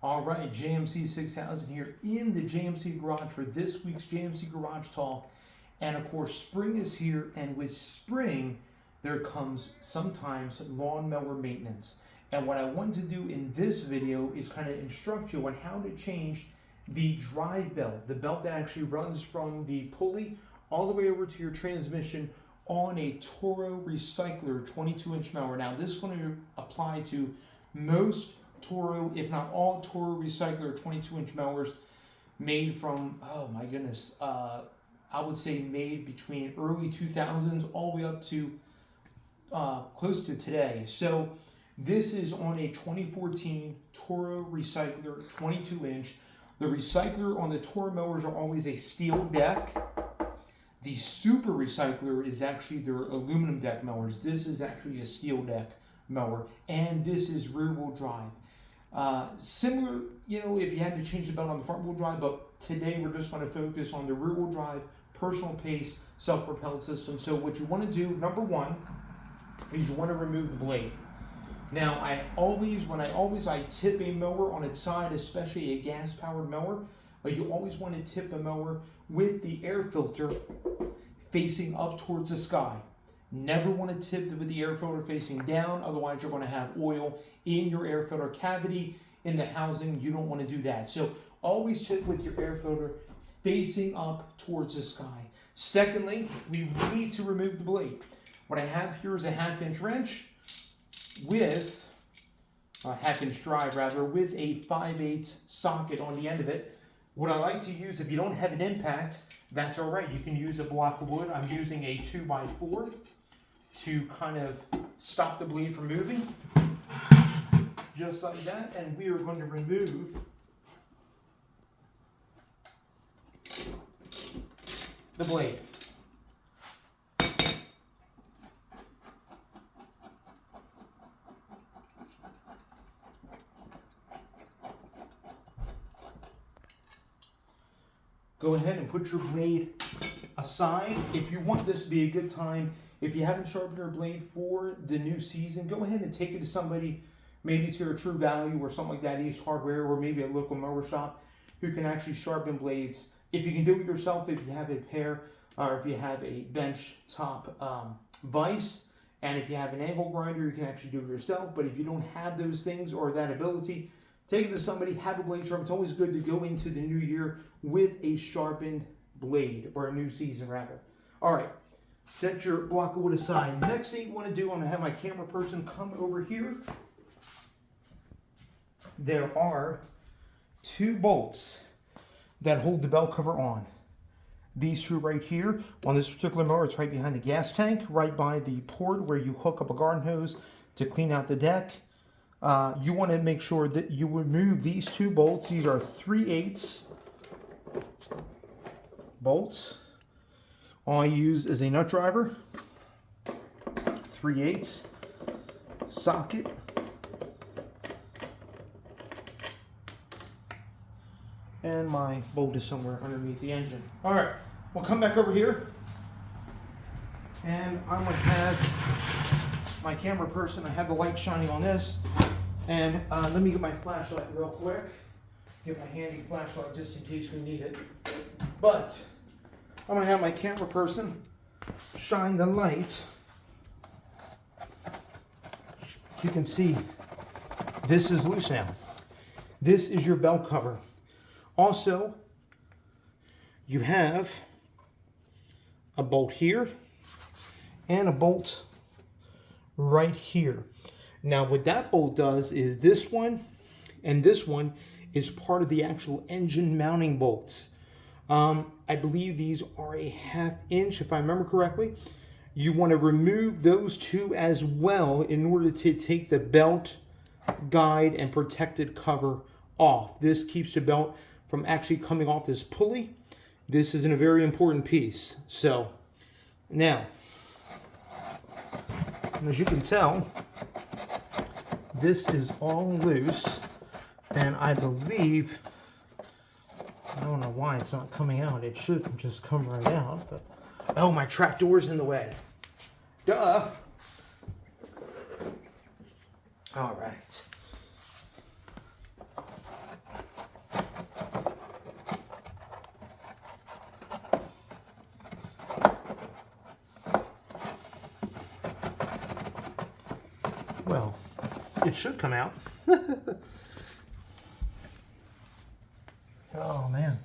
All right, JMC 6000 here in the JMC Garage for this week's JMC Garage Talk. And of course, spring is here, and with spring, there comes sometimes lawnmower maintenance. And what I want to do in this video is kind of instruct you on how to change the drive belt, the belt that actually runs from the pulley all the way over to your transmission on a Toro Recycler 22-inch mower. Now, this is going to apply to most Toro, if not all Toro Recycler 22-inch mowers made from, oh my goodness, I would say made between early 2000s all the way up to close to today. So this is on a 2014 Toro Recycler 22-inch. The Recycler on the Toro mowers are always a steel deck. The Super Recycler is actually their aluminum deck mowers. This is actually a steel deck mower, and this is rear-wheel drive. Similar, if you had to change the belt on the front-wheel drive, but today we're just going to focus on the rear-wheel drive, personal pace, self-propelled system. So what you want to do, number one, is you want to remove the blade. Now, when I tip a mower on its side, especially a gas-powered mower, you always want to tip a mower with the air filter facing up towards the sky. Never want to tip it with the air filter facing down, otherwise you're going to have oil in your air filter cavity, in the housing. You don't want to do that. So always tip with your air filter facing up towards the sky. Secondly, we need to remove the blade. What I have here is a 1/2-inch wrench with a 1/2-inch drive with a 5/8 socket on the end of it. What I like to use, if you don't have an impact, that's all right. You can use a block of wood. I'm using a 2x4 to kind of stop the blade from moving. Just like that. And we are going to remove the blade. Go ahead and put your blade aside. If you want this to be a good time, if you haven't sharpened your blade for the new season, go ahead and take it to somebody, maybe to your True Value or something like that, Ace Hardware, or maybe a local mower shop who can actually sharpen blades. If you can do it yourself, if you have a pair, or if you have a bench top vise, and if you have an angle grinder, you can actually do it yourself. But if you don't have those things or that ability, take it to somebody, have a blade sharp. It's always good to go into the new year with a sharpened blade, or a new season rather. All right, set your block of wood aside. Next thing you want to do, I'm going to have my camera person come over here. There are 2 bolts that hold the belt cover on. These 2 right here. On this particular mower, it's right behind the gas tank, right by the port where you hook up a garden hose to clean out the deck. You want to make sure that you remove these 2 bolts. These are 3/8 bolts. All I use is a nut driver, 3/8 socket, and my bolt is somewhere underneath the engine. All right, we'll come back over here, and I'm going to have my camera person, I have the light shining on this, and let me get my flashlight real quick. Get my handy flashlight just in case we need it. But I'm going to have my camera person shine the light. You can see this is loose now. This is your belt cover. Also, you have a bolt here and a bolt right here. Now, what that bolt does is this one and this one is part of the actual engine mounting bolts. I believe these are a 1/2 inch, if I remember correctly. You want to remove those 2 as well in order to take the belt guide and protected cover off. This keeps the belt from actually coming off this pulley. This is a very important piece. So now, as you can tell, this is all loose, and I believe, I don't know why it's not coming out. It should just come right out, but oh, my trap door's in the way. Duh. All right. it should come out. Oh man.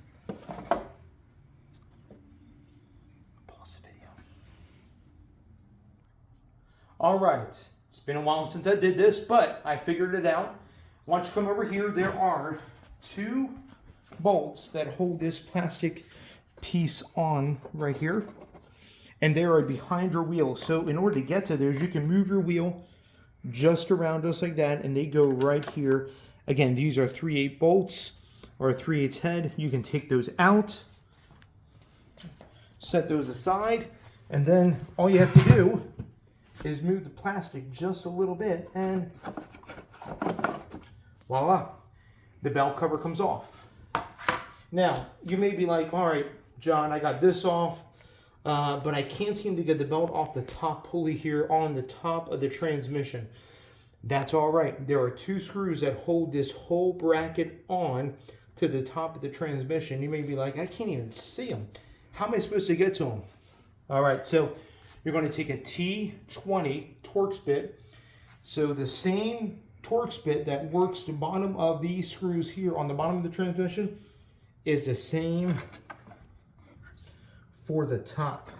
Pause the video. All right, it's been a while since I did this, but I figured it out. Once you come over here, there are 2 bolts that hold this plastic piece on right here, and they are behind your wheel. So in order to get to those, you can move your wheel just around, just like that, and they go right here. Again, these are 3/8 bolts or a 3/8 head. You can take those out, set those aside, and then all you have to do is move the plastic just a little bit, and voila, the belt cover comes off. Now, you may be like, all right, John, I got this off, but I can't seem to get the belt off the top pulley here on the top of the transmission. That's all right. There are 2 screws that hold this whole bracket on to the top of the transmission. You may be like, I can't even see them. How am I supposed to get to them? All right, so you're going to take a T20 Torx bit. So the same Torx bit that works the bottom of these screws here on the bottom of the transmission is the same for the top.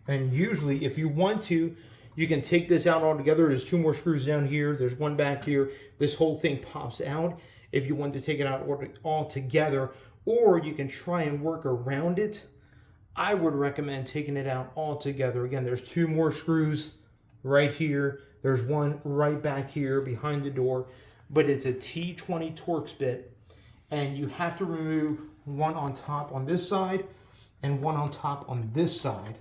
And usually, if you want to, you can take this out altogether. There's 2 more screws down here. There's 1 back here. This whole thing pops out if you want to take it out all together, or you can try and work around it. I would recommend taking it out all together. Again, there's 2 more screws right here. There's 1 right back here behind the door, but it's a T20 Torx bit, and you have to remove 1 on top on this side and 1 on top on this side.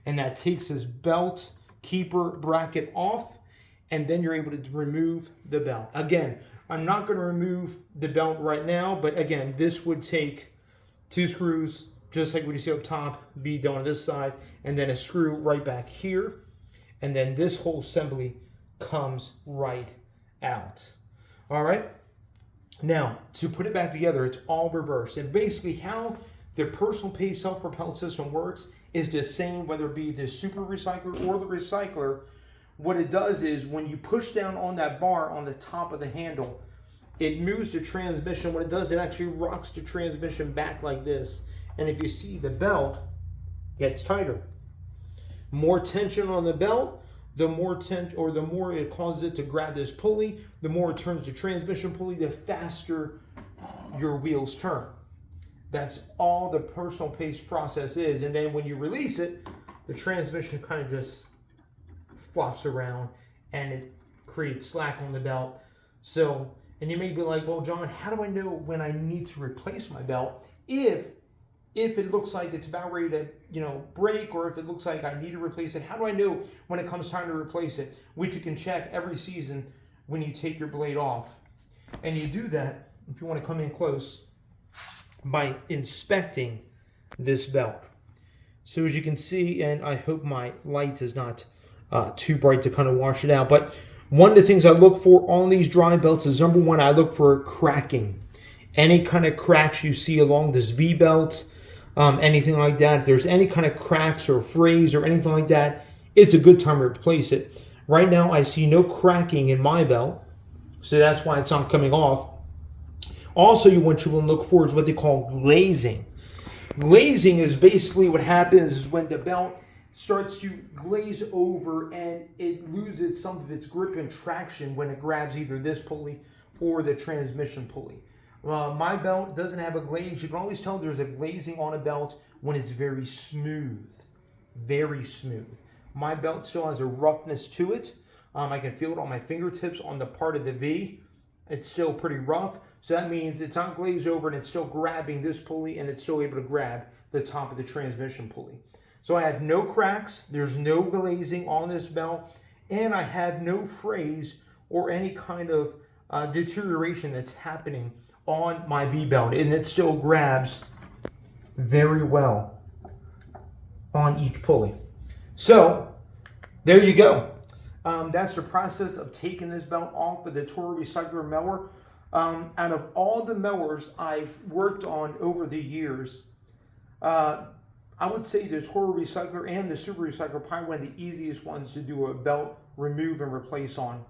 And that takes this belt keeper bracket off, and then you're able to remove the belt. Again, I'm not going to remove the belt right now, but again, this would take 2 screws, just like what you see up top, be done on this side, and then a screw right back here, and then this whole assembly comes right out. All right? Now, to put it back together, it's all reversed. And basically how the personal pace self-propelled system works is the same, whether it be the super recycler or the recycler. What it does is when you push down on that bar on the top of the handle, it moves the transmission. What it does, it actually rocks the transmission back like this. And if you see, the belt gets tighter. More tension on the belt, the more the more it causes it to grab this pulley, the more it turns the transmission pulley, the faster your wheels turn. That's all the personal pace process is. And then when you release it, the transmission kind of just flops around and it creates slack on the belt. So, and you may be like, well, John, how do I know when I need to replace my belt? If it looks like it's about ready to, break, or if it looks like I need to replace it, how do I know when it comes time to replace it? Which you can check every season when you take your blade off. And you do that, if you want to come in close, by inspecting this belt. So as you can see, and I hope my light is not too bright to kind of wash it out, but one of the things I look for on these dry belts is, number 1, I look for cracking. Any kind of cracks you see along this V-belt, anything like that, if there's any kind of cracks or frays or anything like that, it's a good time to replace it. Right now, I see no cracking in my belt, so that's why it's not coming off. Also, what you will look for is what they call glazing. Glazing is basically what happens is when the belt starts to glaze over and it loses some of its grip and traction when it grabs either this pulley or the transmission pulley. My belt doesn't have a glaze. You can always tell there's a glazing on a belt when it's very smooth. Very smooth. My belt still has a roughness to it. I can feel it on my fingertips on the part of the V. It's still pretty rough. So that means it's not glazed over and it's still grabbing this pulley and it's still able to grab the top of the transmission pulley. So I have no cracks. There's no glazing on this belt. And I have no frays or any kind of deterioration that's happening on my V-belt. And it still grabs very well on each pulley. So there you go. That's the process of taking this belt off of the Toro Recycler mower. Out of all the mowers I've worked on over the years, I would say the Toro Recycler and the Super Recycler are probably one of the easiest ones to do a belt remove and replace on.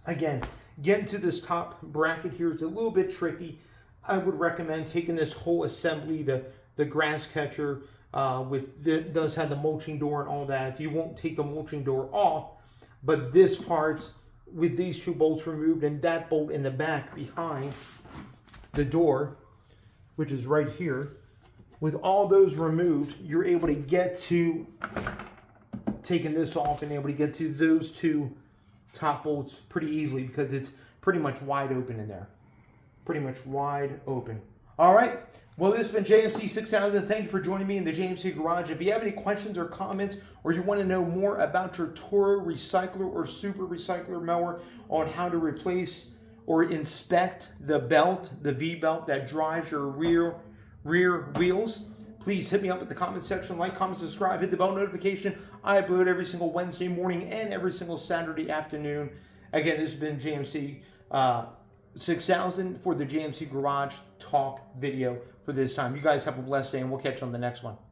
Again, getting to this top bracket here is a little bit tricky. I would recommend taking this whole assembly, the grass catcher, does have the mulching door and all that. You won't take the mulching door off, but this part with these two bolts removed and that bolt in the back behind the door, which is right here, with all those removed, you're able to get to taking this off and able to get to those two top bolts pretty easily because it's pretty much wide open in there. Pretty much wide open. All right. Well, this has been JMC 6000. Thank you for joining me in the JMC Garage. If you have any questions or comments, or you want to know more about your Toro recycler or super recycler mower on how to replace or inspect the belt, the V-belt that drives your rear wheels, please hit me up at the comment section. Like, comment, subscribe, hit the bell notification. I upload every single Wednesday morning and every single Saturday afternoon. Again, this has been JMC 6000 for the JMC Garage Talk video for this time. You guys have a blessed day, and we'll catch you on the next one.